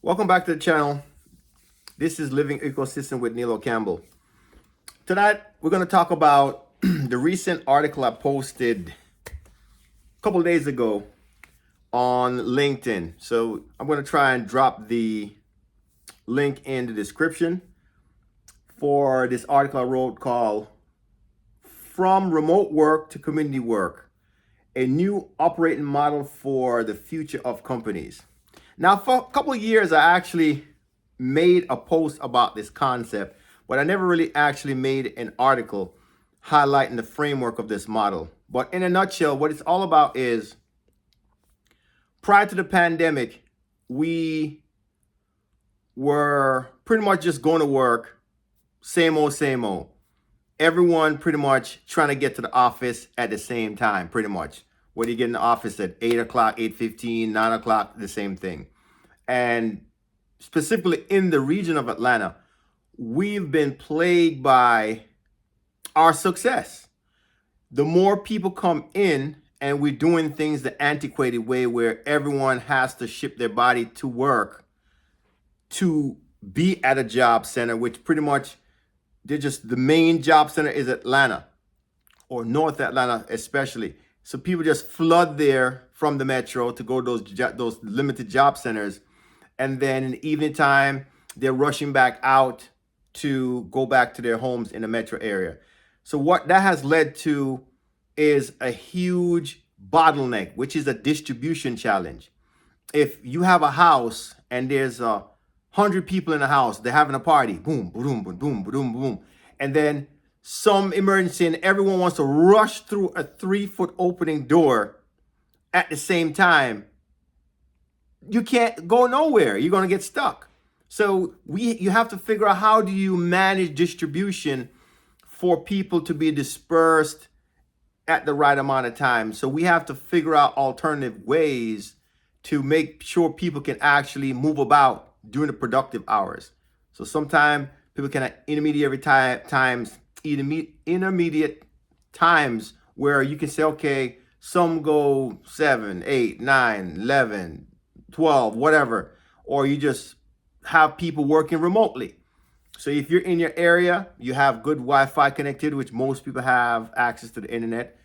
Welcome back to the channel. This is Living Ecosystem with Neil Campbell. Tonight, we're going to talk about the recent article I posted a couple days ago on LinkedIn. So I'm going to try and drop the link in the description for this article I wrote called From Remote Work to Community Work, a new operating model for the future of companies. Now, for a couple of years, I actually made a post about this concept, but I never really actually made an article highlighting the framework of this model. But in a nutshell, what it's all about is prior to the pandemic, we were pretty much just going to work, same old, same old. Everyone pretty much trying to get to the office at the same time, pretty much. Whether you get in the office at 8 o'clock, 8:15, 9 o'clock, the same thing. And specifically in the region of Atlanta, we've been plagued by our success. The more people come in and we're doing things the antiquated way where everyone has to ship their body to work to be at a job center, which pretty much the main job center is Atlanta or North Atlanta especially. So people just flood there from the metro to go to those limited job centers. And then in the evening time, they're rushing back out to go back to their homes in the metro area. So what that has led to is a huge bottleneck, which is a distribution challenge. If you have a house and there's 100 people in the house, they're having a party, boom, boom, boom, boom, boom, boom. And then some emergency and everyone wants to rush through a 3-foot opening door at the same time, you can't go nowhere. You're going to get stuck. So you have to figure out, how do you manage distribution for people to be dispersed at the right amount of time? So we have to figure out alternative ways to make sure people can actually move about during the productive hours. So sometimes people can have intermediate times where you can say, okay, some go 7, 8, 9, 11, 12, whatever, or you just have people working remotely. So if you're in your area, you have good Wi-Fi connectivity, which most people have access to the internet.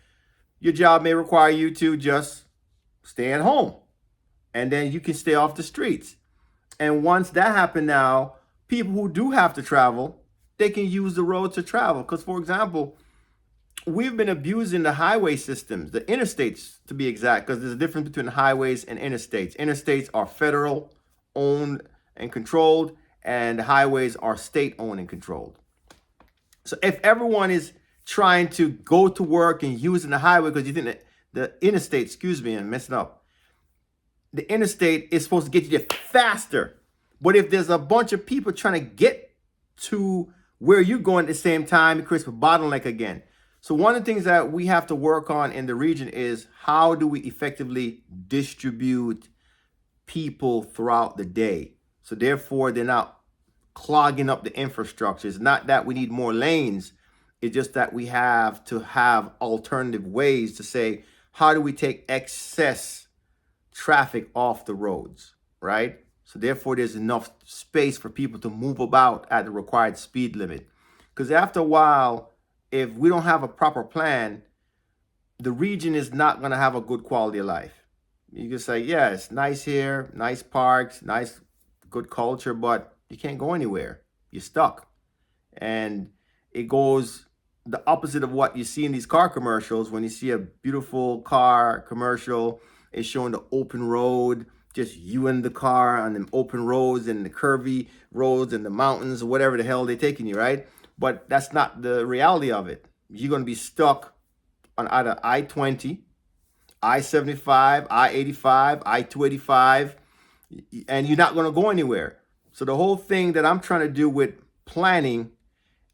Your job may require you to just stay at home, and then you can stay off the streets. And once that happens, now people who do have to travel, they can use the road to travel. Because, for example, we've been abusing the highway systems, the interstates to be exact, because there's a difference between highways and interstates. Interstates are federal owned and controlled, and highways are state owned and controlled. So if everyone is trying to go to work and using the highway because you think that the interstate, I'm messing up. The interstate is supposed to get you there faster. But if there's a bunch of people trying to get to where you're going at the same time, it creates a bottleneck again. So one of the things that we have to work on in the region is, how do we effectively distribute people throughout the day? So therefore, they're not clogging up the infrastructure. It's not that we need more lanes. It's just that we have to have alternative ways to say, how do we take excess traffic off the roads, right? So therefore, there's enough space for people to move about at the required speed limit. Because after a while, if we don't have a proper plan, the region is not going to have a good quality of life. You can say, yeah, it's nice here, nice parks, nice, good culture, but you can't go anywhere. You're stuck. And it goes the opposite of what you see in these car commercials. When you see a beautiful car commercial, it's showing the open road, just you and the car on them open roads and the curvy roads and the mountains, whatever the hell they're taking you, right? But that's not the reality of it. You're going to be stuck on either I-20, I-75, I-85, I-285, and you're not going to go anywhere. So the whole thing that I'm trying to do with planning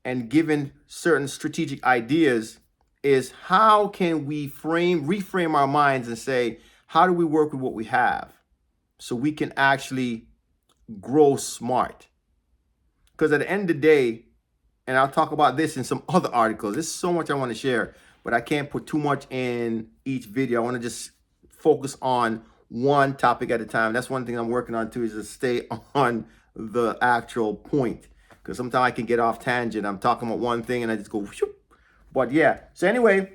and giving certain strategic ideas is, how can we reframe our minds and say, how do we work with what we have so we can actually grow smart? Because at the end of the day, and I'll talk about this in some other articles, there's so much I want to share, but I can't put too much in each video. I want to just focus on one topic at a time. That's one thing I'm working on too, is to stay on the actual point. Because sometimes I can get off tangent. I'm talking about one thing and I just go, whoop. But yeah. So anyway,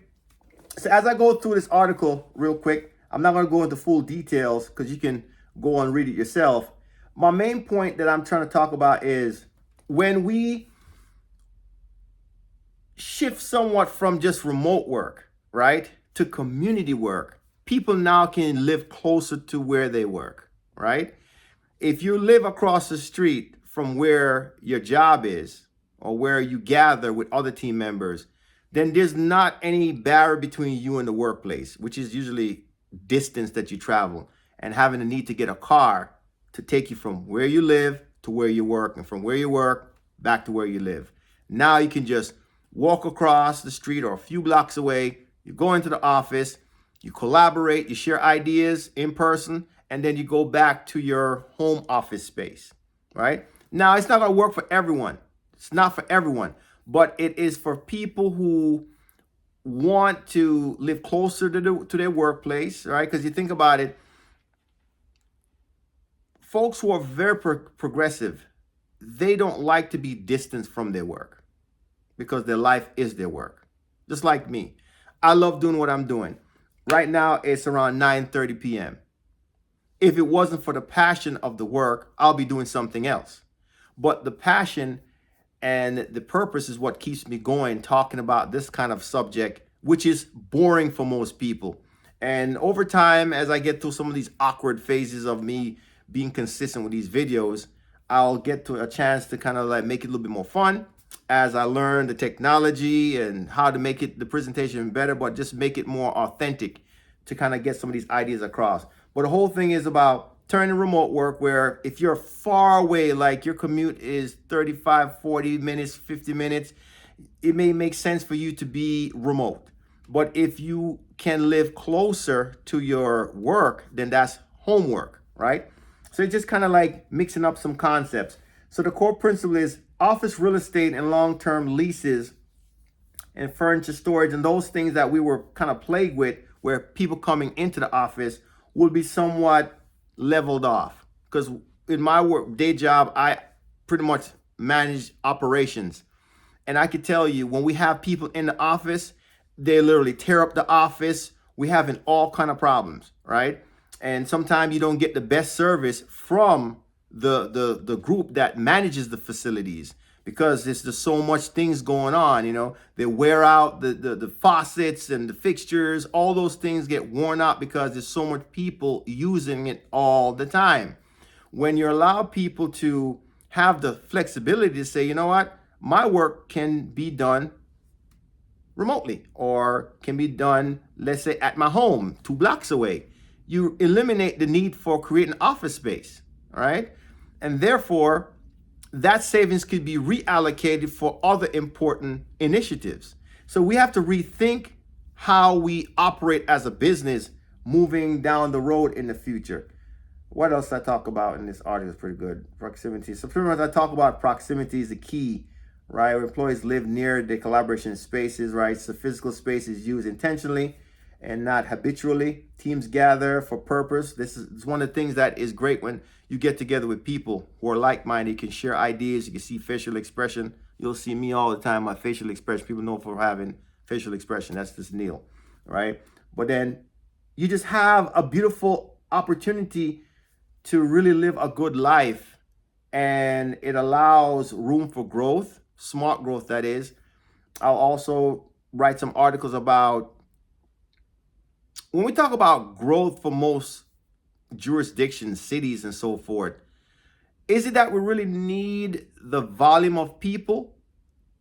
so as I go through this article real quick, I'm not going to go into full details because you can go and read it yourself. My main point that I'm trying to talk about is when we shift somewhat from just remote work, right, to community work, people now can live closer to where they work, right? If you live across the street from where your job is or where you gather with other team members, then there's not any barrier between you and the workplace, which is usually distance that you travel and having the need to get a car to take you from where you live to where you work and from where you work back to where you live. Now you can just walk across the street or a few blocks away, you go into the office, you collaborate, you share ideas in person, and then you go back to your home office space, right? Now, it's not going to work for everyone. It's not for everyone, but it is for people who want to live closer to their workplace, right? Because you think about it, folks who are very progressive, they don't like to be distanced from their work because their life is their work. Just like me. I love doing what I'm doing. Right now, it's around 9:30 p.m. If it wasn't for the passion of the work, I'll be doing something else. But the passion and the purpose is what keeps me going, talking about this kind of subject, which is boring for most people. And over time, as I get through some of these awkward phases of me being consistent with these videos, I'll get to a chance to kind of like make it a little bit more fun as I learn the technology and how to make it the presentation better, but just make it more authentic to kind of get some of these ideas across. But the whole thing is about turning remote work where if you're far away, like your commute is 35, 40 minutes, 50 minutes, it may make sense for you to be remote. But if you can live closer to your work, then that's homework, right? So it's just kind of like mixing up some concepts. So the core principle is office real estate and long-term leases and furniture storage and those things that we were kind of plagued with where people coming into the office will be somewhat leveled off. Because in my work day job, I pretty much manage operations. And I can tell you, when we have people in the office, they literally tear up the office. We having all kind of problems, right? And sometimes you don't get the best service from the group that manages the facilities because there's just so much things going on. You know, they wear out the faucets and the fixtures. All those things get worn out because there's so much people using it all the time. When you allow people to have the flexibility to say, you know what, my work can be done remotely or can be done, let's say, at my home 2 blocks away, you eliminate the need for creating office space, all right? And therefore, that savings could be reallocated for other important initiatives. So we have to rethink how we operate as a business moving down the road in the future. What else I talk about in this article is pretty good. Proximity. So pretty much I talk about proximity is the key, right? Where employees live near the collaboration spaces, right? So physical space is used intentionally and not habitually. Teams gather for purpose. This is one of the things that is great when you get together with people who are like-minded. You can share ideas. You can see facial expression. You'll see me all the time, my facial expression. People know for having facial expression. That's just Neil, right? But then you just have a beautiful opportunity to really live a good life. And it allows room for growth, smart growth, that is. I'll also write some articles about when we talk about growth for most jurisdictions, cities, and so forth, is it that we really need the volume of people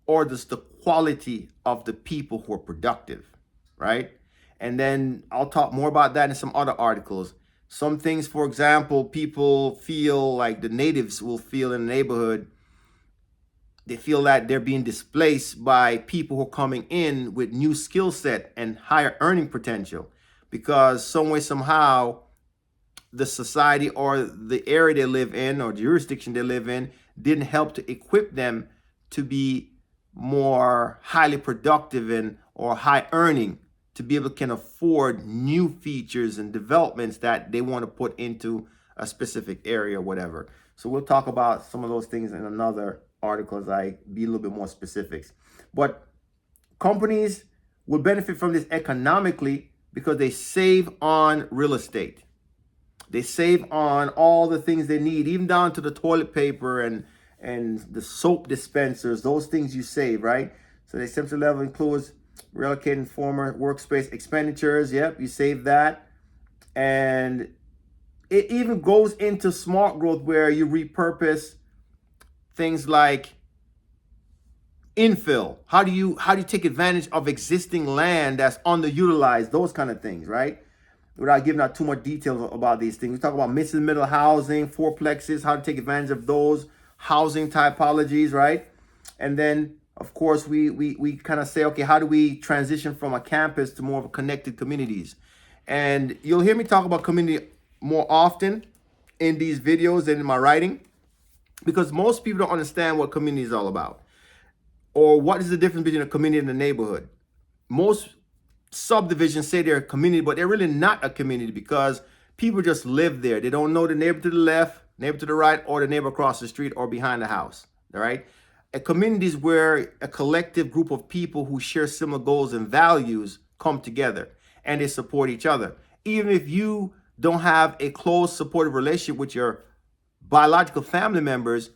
or just the quality of the people who are productive, right? And then I'll talk more about that in some other articles. Some things, for example, people feel like the natives will feel in the neighborhood, they feel that they're being displaced by people who are coming in with new skill set and higher earning potential because some way, somehow, the society or the area they live in or jurisdiction they live in didn't help to equip them to be more highly productive and or high earning to be able to can afford new features and developments that they want to put into a specific area or whatever. So we'll talk about some of those things in another article as I be a little bit more specifics. But companies will benefit from this economically because they save on real estate. They save on all the things they need, even down to the toilet paper and the soap dispensers, those things you save, right? So the essential level includes relocating former workspace expenditures. Yep, you save that. And it even goes into smart growth where you repurpose things like infill. How do you take advantage of existing land that's underutilized? Those kind of things, right? Without giving out too much details about these things. We talk about mixed middle housing, fourplexes, how to take advantage of those housing typologies, right? And then, of course, we kind of say, okay, how do we transition from a campus to more of a connected communities? And you'll hear me talk about community more often in these videos and in my writing, because most people don't understand what community is all about, or what is the difference between a community and a neighborhood. Most subdivisions say they're a community, but they're really not a community because people just live there. They don't know the neighbor to the left, neighbor to the right, or the neighbor across the street or behind the house. All right. A community is where a collective group of people who share similar goals and values come together and they support each other. Even if you don't have a close supportive relationship with your biological family members,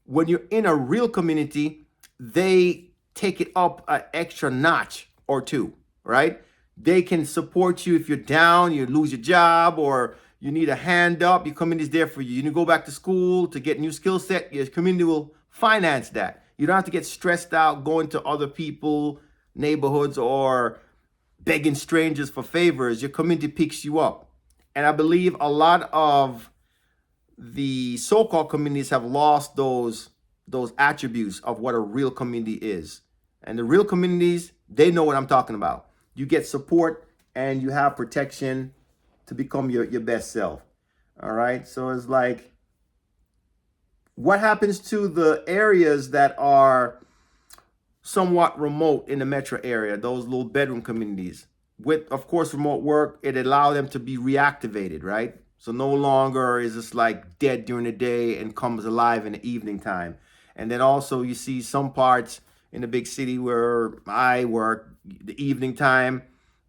when you're in a real community, they take it up an extra notch or two, right? They can support you if you're down, you lose your job, or you need a hand up. Your community is there for you. You need to go back to school to get new skill set. Your community will finance that. You don't have to get stressed out going to other people, neighborhoods, or begging strangers for favors. Your community picks you up. And I believe a lot of the so-called communities have lost those attributes of what a real community is. And the real communities, they know what I'm talking about. You get support and you have protection to become your best self. All right. So it's like, what happens to the areas that are somewhat remote in the metro area, those little bedroom communities? With, of course, remote work, it allows them to be reactivated, right? So no longer is this like dead during the day and comes alive in the evening time. And then also you see some parts in the big city where I work, the evening time,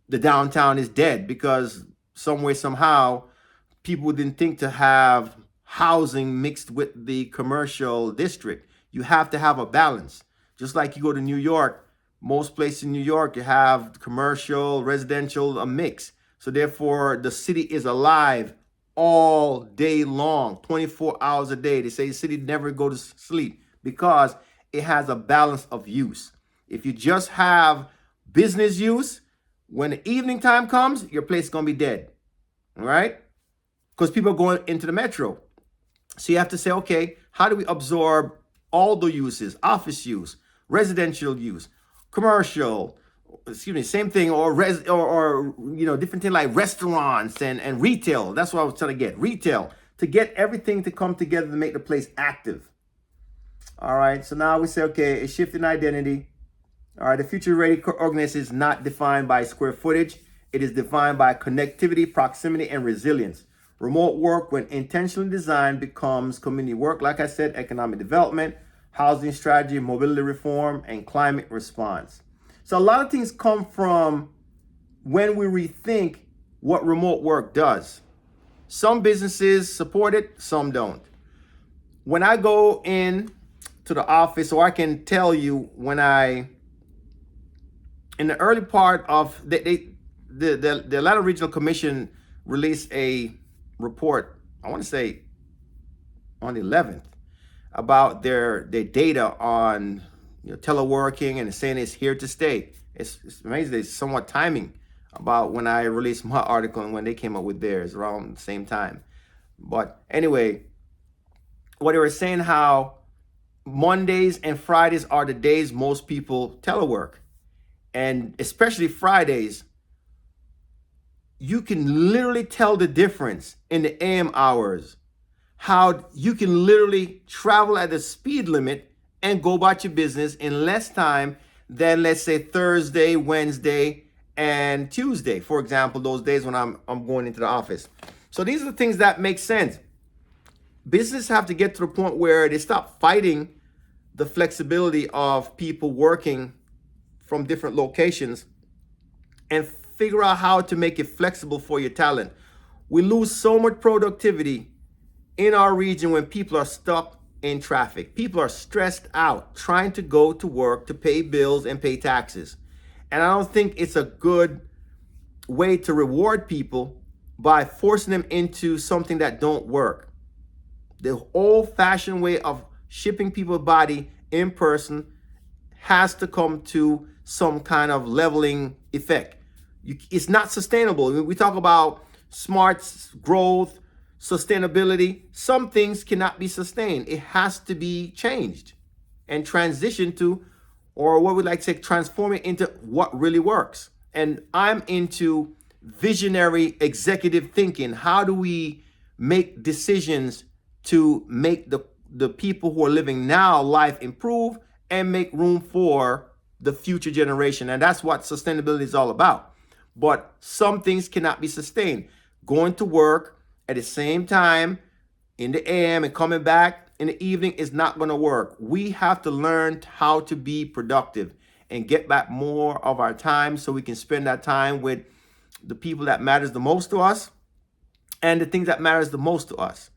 the downtown is dead because some way, somehow, people didn't think to have housing mixed with the commercial district. You have to have a balance. Just like you go to New York, most places in New York, you have commercial, residential, a mix. So therefore, the city is alive all day long, 24 hours a day. They say the city never go to sleep because it has a balance of use. If you just have business use, when the evening time comes, your place is going to be dead. All right? Because people are going into the metro. So you have to say, okay, how do we absorb all the uses, office use, residential use, commercial, same thing, or different thing like restaurants and retail. That's what I was trying to get. Retail, to get everything to come together to make the place active. All right, so now we say, okay, a shift in identity. All right, the future-ready organization is not defined by square footage. It is defined by connectivity, proximity, and resilience. Remote work, when intentionally designed, becomes community work. Like I said, economic development, housing strategy, mobility reform, and climate response. So a lot of things come from when we rethink what remote work does. Some businesses support it, some don't. When I go in to the office, or I can tell you when in the early part of the Atlanta Regional Commission released a report, I want to say on the 11th, about their data on teleworking, and saying it's here to stay. It's amazing. It's somewhat timing about when I released my article and when they came up with theirs around the same time. But anyway, what they were saying, how Mondays and Fridays are the days most people telework. And especially Fridays, you can literally tell the difference in the AM hours. How you can literally travel at the speed limit and go about your business in less time than, let's say, Thursday, Wednesday, and Tuesday, for example, those days when I'm going into the office. So these are the things that make sense. Businesses have to get to the point where they stop fighting the flexibility of people working from different locations and figure out how to make it flexible for your talent. We lose so much productivity in our region when people are stuck in traffic. People are stressed out trying to go to work to pay bills and pay taxes. And I don't think it's a good way to reward people by forcing them into something that don't work. The old-fashioned way of shipping people's body in person has to come to some kind of leveling effect. It's not sustainable. We talk about smart growth, sustainability. Some things cannot be sustained. It has to be changed and transitioned to, or what we like to say, transform it into what really works. And I'm into visionary executive thinking. How do we make decisions to make the people who are living now life improve and make room for the future generation? And that's what sustainability is all about. But some things cannot be sustained. Going to work at the same time in the AM and coming back in the evening is not going to work. We have to learn how to be productive and get back more of our time so we can spend that time with the people that matters the most to us and the things that matters the most to us.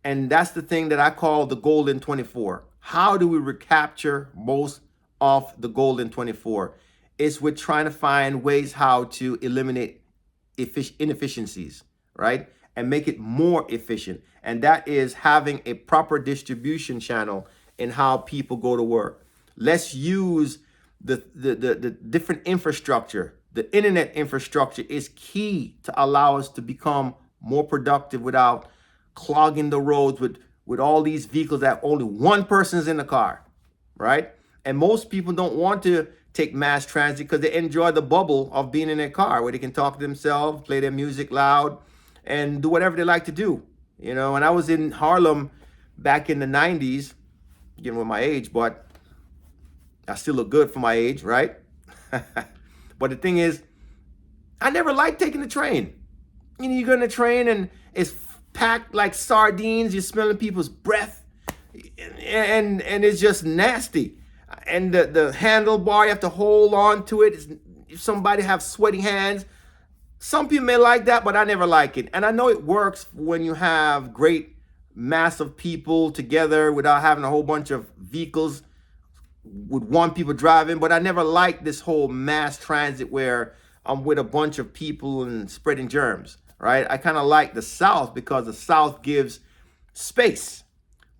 And that's the thing that I call the golden 24. How do we recapture most of the golden 24? It's with trying to find ways how to eliminate inefficiencies, right? And make it more efficient. And that is having a proper distribution channel in how people go to work. Let's use the different infrastructure. The internet infrastructure is key to allow us to become more productive without clogging the roads with all these vehicles that only one person's in the car, right? And most people don't want to take mass transit because they enjoy the bubble of being in their car where they can talk to themselves, play their music loud, and do whatever they like to do. You know, and I was in Harlem back in the 90s, getting with my age, but I still look good for my age, right? But the thing is, I never liked taking the train. You know, you go on the train and it's packed like sardines. You're smelling people's breath, and it's just nasty. And the handlebar, you have to hold on to it. If somebody have sweaty hands, some people may like that, but I never like it. And I know it works when you have great mass of people together without having a whole bunch of vehicles with one people driving. But I never liked this whole mass transit where I'm with a bunch of people and spreading germs, right? I kind of like the South because the South gives space.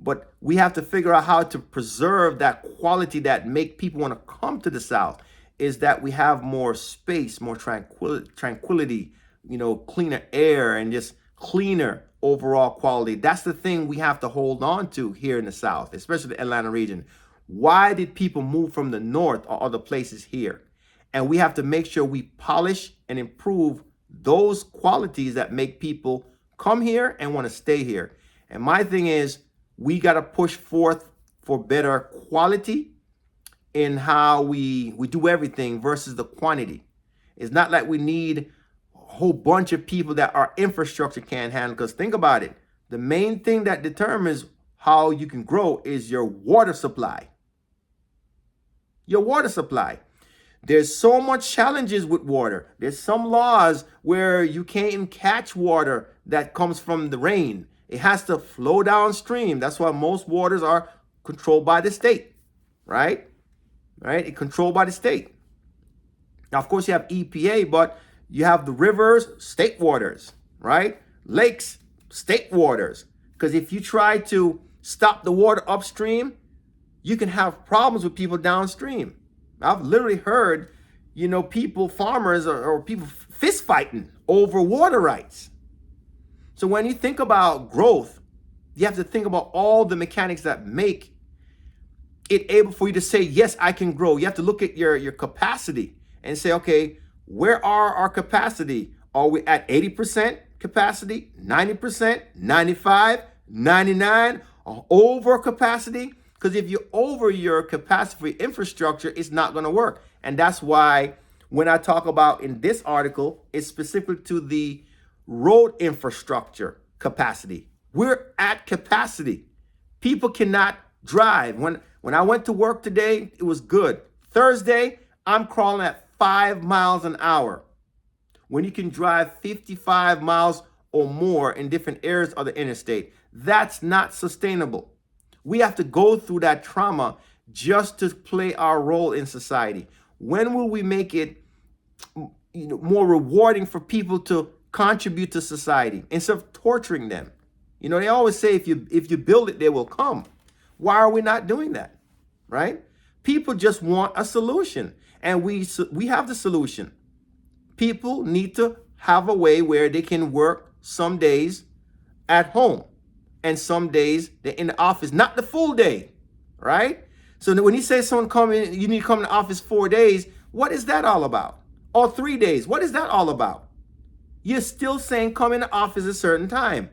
But we have to figure out how to preserve that quality that make people want to come to the South, is that we have more space, more tranquility, you know, cleaner air and just cleaner overall quality. That's the thing we have to hold on to here in the South, especially the Atlanta region. Why did people move from the North or other places here? And we have to make sure we polish and improve those qualities that make people come here and want to stay here. And my thing is, we got to push forth for better quality in how we do everything versus the quantity. It's not like we need a whole bunch of people that our infrastructure can't handle. Because think about it. The main thing that determines how you can grow is your water supply. Your water supply. There's so much challenges with water. There's some laws where you can't even catch water that comes from the rain. It has to flow downstream. That's why most waters are controlled by the state, right? Right? It's controlled by the state. Now, of course, you have EPA, but you have the rivers, state waters, right? Lakes, state waters. Because if you try to stop the water upstream, you can have problems with people downstream. I've literally heard, you know, people, farmers or people fist fighting over water rights. So when you think about growth, you have to think about all the mechanics that make it able for you to say, yes, I can grow. You have to look at your capacity and say, okay, where are our capacity? Are we at 80% capacity, 90%, 95, 99, or over capacity? Because if you're over your capacity for infrastructure, it's not going to work. And that's why When I talk about in this article, it's specific to the road infrastructure capacity. We're at capacity. People cannot drive. When I went to work today, it was good. Thursday, I'm crawling at 5 miles an hour. When you can drive 55 miles or more in different areas of the interstate, that's not sustainable. We have to go through that trauma just to play our role in society. When will we make it more rewarding for people to contribute to society instead of torturing them? They always say if you build it, they will come. Why are we not doing that? Right? People just want a solution, and we have the solution. People need to have a way where they can work some days at home and some days they're in the office, not the full day, right? So when he says someone come in, you need to come in the office 4 days, what is that all about? Or 3 days, what is that all about? You're still saying come in the office a certain time.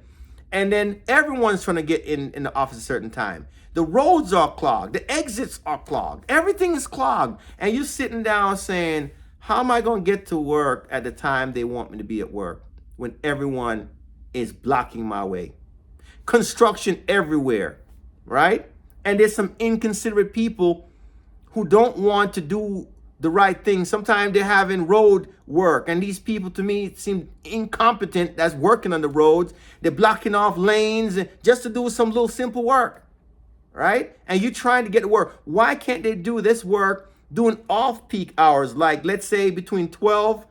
And then everyone's trying to get in the office a certain time. The roads are clogged. The exits are clogged. Everything is clogged. And you're sitting down saying, how am I going to get to work at the time they want me to be at work when everyone is blocking my way? Construction everywhere, right? And there's some inconsiderate people who don't want to do the right thing. Sometimes they're having road work, and these people to me seem incompetent that's working on the roads. They're blocking off lanes just to do some little simple work, right? And you're trying to get to work. Why can't they do this work during off-peak hours, like let's say between 12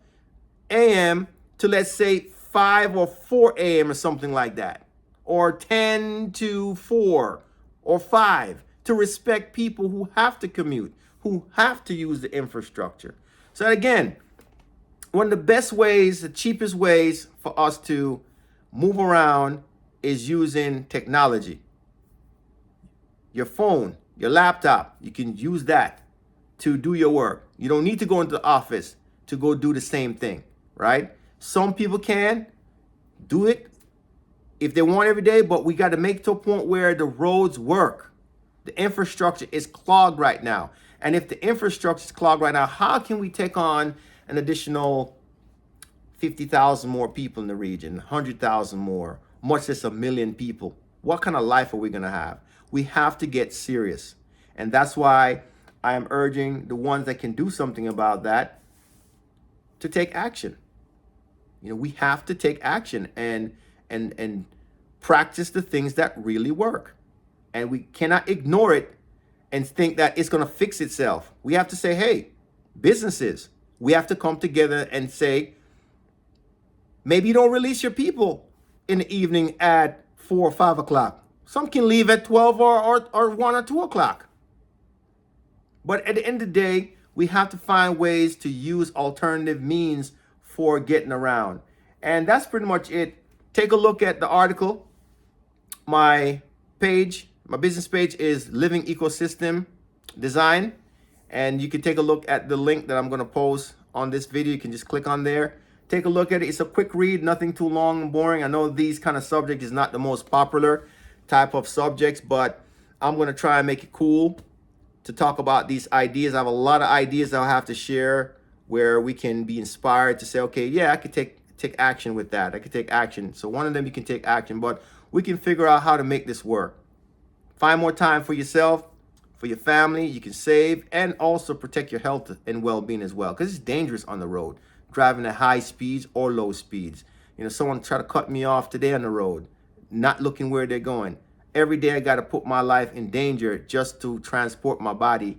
a.m. to let's say 5 or 4 a.m. or something like that, or 10 to 4 or 5, to respect people who have to commute, who have to use the infrastructure. So again, one of the best ways, the cheapest ways for us to move around is using technology. Your phone, your laptop, you can use that to do your work. You don't need to go into the office to go do the same thing, right? Some people can do it if they want every day, but we got to make to a point where the roads work. The infrastructure is clogged right now. And if the infrastructure is clogged right now, how can we take on an additional 50,000 more people in the region, 100,000 more, much less 1 million people? What kind of life are we going to have? We have to get serious. And that's why I am urging the ones that can do something about that to take action. We have to take action and practice the things that really work. And we cannot ignore it and think that it's going to fix itself. We have to say, hey, businesses, we have to come together and say, maybe you don't release your people in the evening at 4 or 5 o'clock. Some can leave at 12 or 1 or 2 o'clock. But at the end of the day, we have to find ways to use alternative means for getting around. And that's pretty much it. Take a look at the article. My business page is Living Ecosystem Design. And you can take a look at the link that I'm going to post on this video. You can just click on there. Take a look at it. It's a quick read, nothing too long and boring. I know these kind of subjects is not the most popular type of subjects, but I'm going to try and make it cool to talk about these ideas. I have a lot of ideas I'll have to share where we can be inspired to say, okay, yeah, I could take action with that. I could take action. So one of them, you can take action, but we can figure out how to make this work. Find more time for yourself, for your family. You can save and also protect your health and well-being as well, because it's dangerous on the road, driving at high speeds or low speeds. Someone tried to cut me off today on the road, not looking where they're going. Every day I got to put my life in danger just to transport my body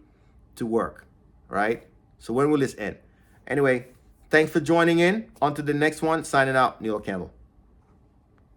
to work, right? So when will this end? Anyway, thanks for joining in. On to the next one. Signing out, Neil Campbell.